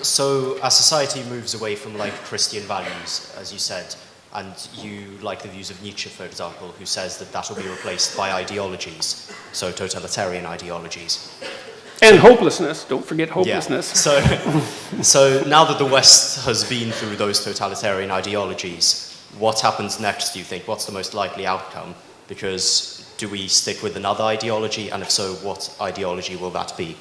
So as society moves away from like Christian values, as you said, and you like the views of Nietzsche, for example, who says that that will be replaced by ideologies, so totalitarian ideologies. And hopelessness, don't forget hopelessness. Yeah. So now that the West has been through those totalitarian ideologies, what happens next, do you think? What's the most likely outcome? Because do we stick with another ideology, and if so, what ideology will that be?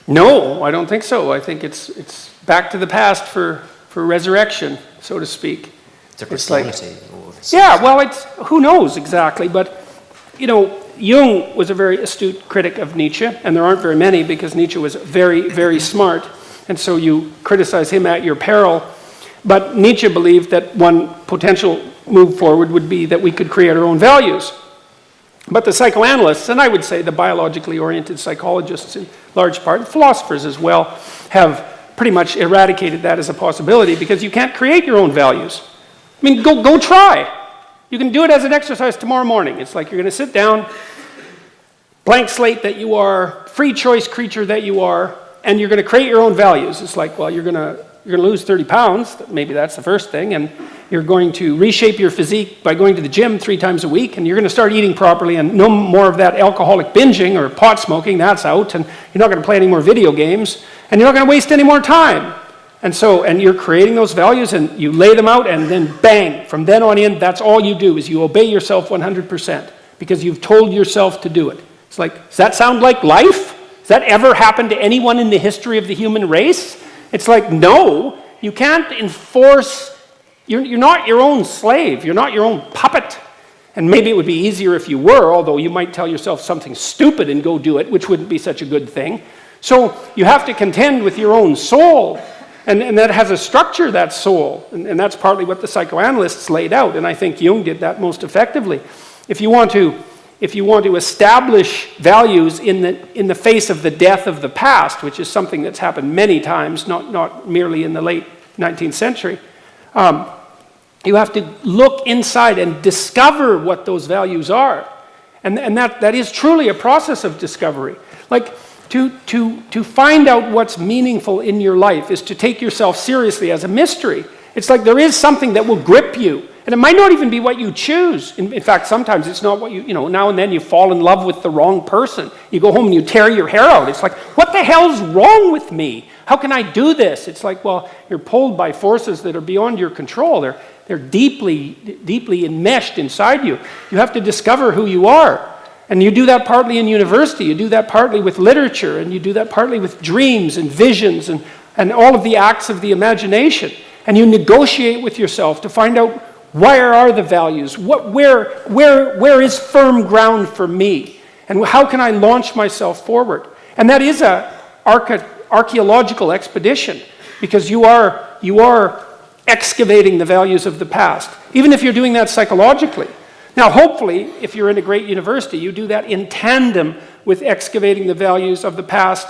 No, I don't think so. I think it's back to the past for resurrection, so to speak. To Christianity? Yeah, well, who knows exactly, but, you know, Jung was a very astute critic of Nietzsche, and there aren't very many because Nietzsche was very, very smart, and so you criticize him at your peril. But Nietzsche believed that one potential move forward would be that we could create our own values. But the psychoanalysts, and I would say the biologically oriented psychologists in large part, philosophers as well, have pretty much eradicated that as a possibility because you can't create your own values. I mean, go try. You can do it as an exercise tomorrow morning. It's like you're going to sit down, blank slate that you are, free choice creature that you are, and you're going to create your own values. It's like, well, you're going to lose 30 pounds. Maybe that's the first thing. And you're going to reshape your physique by going to the gym 3 times a week, and you're going to start eating properly, and no more of that alcoholic binging or pot smoking. That's out, and you're not going to play any more video games, and you're not going to waste any more time. And you're creating those values, and you lay them out, and then bang, from then on in, that's all you do, is you obey yourself 100%, because you've told yourself to do it. It's like, does that sound like life? Has that ever happened to anyone in the history of the human race? It's like, no, you can't enforce. You're not your own slave. You're not your own puppet. And maybe it would be easier if you were, although you might tell yourself something stupid and go do it, which wouldn't be such a good thing. So you have to contend with your own soul. And that has a structure, that soul. And that's partly what the psychoanalysts laid out. And I think Jung did that most effectively. If you want to establish values in the face of the death of the past, which is something that's happened many times, not merely in the late 19th century, you have to look inside and discover what those values are. And that is truly a process of discovery. Like, to find out what's meaningful in your life is to take yourself seriously as a mystery. It's like there is something that will grip you. And it might not even be what you choose. In fact, sometimes it's not what now and then you fall in love with the wrong person. You go home and you tear your hair out. It's like, what the hell's wrong with me? How can I do this? It's like, well, you're pulled by forces that are beyond your control. They're deeply, deeply enmeshed inside you. You have to discover who you are. And you do that partly in university. You do that partly with literature. And you do that partly with dreams and visions and all of the acts of the imagination. And you negotiate with yourself to find out, where are the values? Where is firm ground for me? And how can I launch myself forward? And that is an archaeological expedition, because you are excavating the values of the past, even if you're doing that psychologically. Now, hopefully, if you're in a great university, you do that in tandem with excavating the values of the past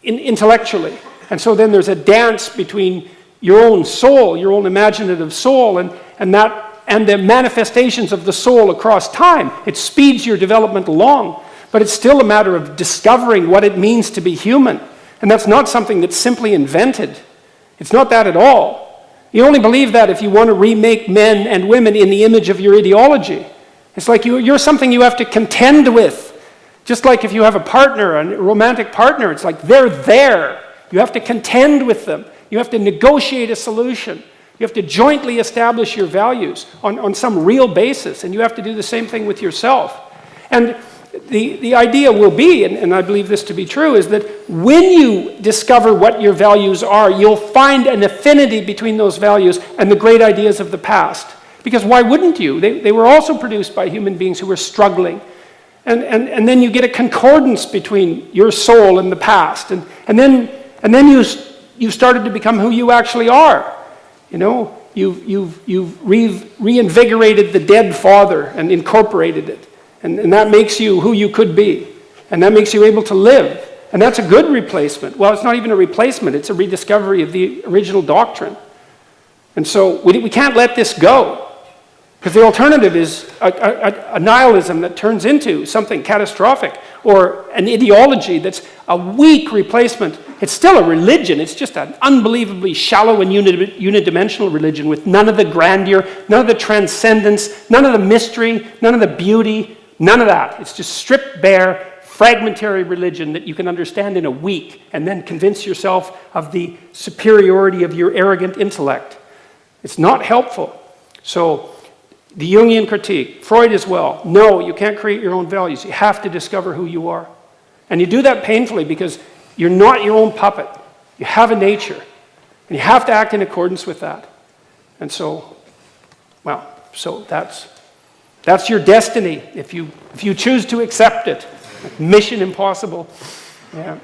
intellectually. And so then there's a dance between your own soul, your own imaginative soul, and the manifestations of the soul across time. It speeds your development along, but it's still a matter of discovering what it means to be human. And that's not something that's simply invented. It's not that at all. You only believe that if you want to remake men and women in the image of your ideology. It's like you're something you have to contend with. Just like if you have a partner, a romantic partner, it's like they're there. You have to contend with them. You have to negotiate a solution. You have to jointly establish your values on some real basis, and you have to do the same thing with yourself. And the idea will be, and I believe this to be true, is that when you discover what your values are, you'll find an affinity between those values and the great ideas of the past. Because why wouldn't you? They were also produced by human beings who were struggling. And then you get a concordance between your soul and the past. And then you started to become who you actually are. You know, you've reinvigorated the dead father and incorporated it. And that makes you who you could be. And that makes you able to live. And that's a good replacement. Well, it's not even a replacement. It's a rediscovery of the original doctrine. And so we can't let this go. Because the alternative is a nihilism that turns into something catastrophic, or an ideology that's a weak replacement. It's still a religion. It's just an unbelievably shallow and unidimensional religion with none of the grandeur, none of the transcendence, none of the mystery, none of the beauty, none of that. It's just stripped bare, fragmentary religion that you can understand in a week and then convince yourself of the superiority of your arrogant intellect. It's not helpful. So, the Jungian critique, Freud as well. No, you can't create your own values. You have to discover who you are. And you do that painfully because you're not your own puppet. You have a nature. And you have to act in accordance with that. And so, well, so that's your destiny if you choose to accept it. Mission impossible. Yeah.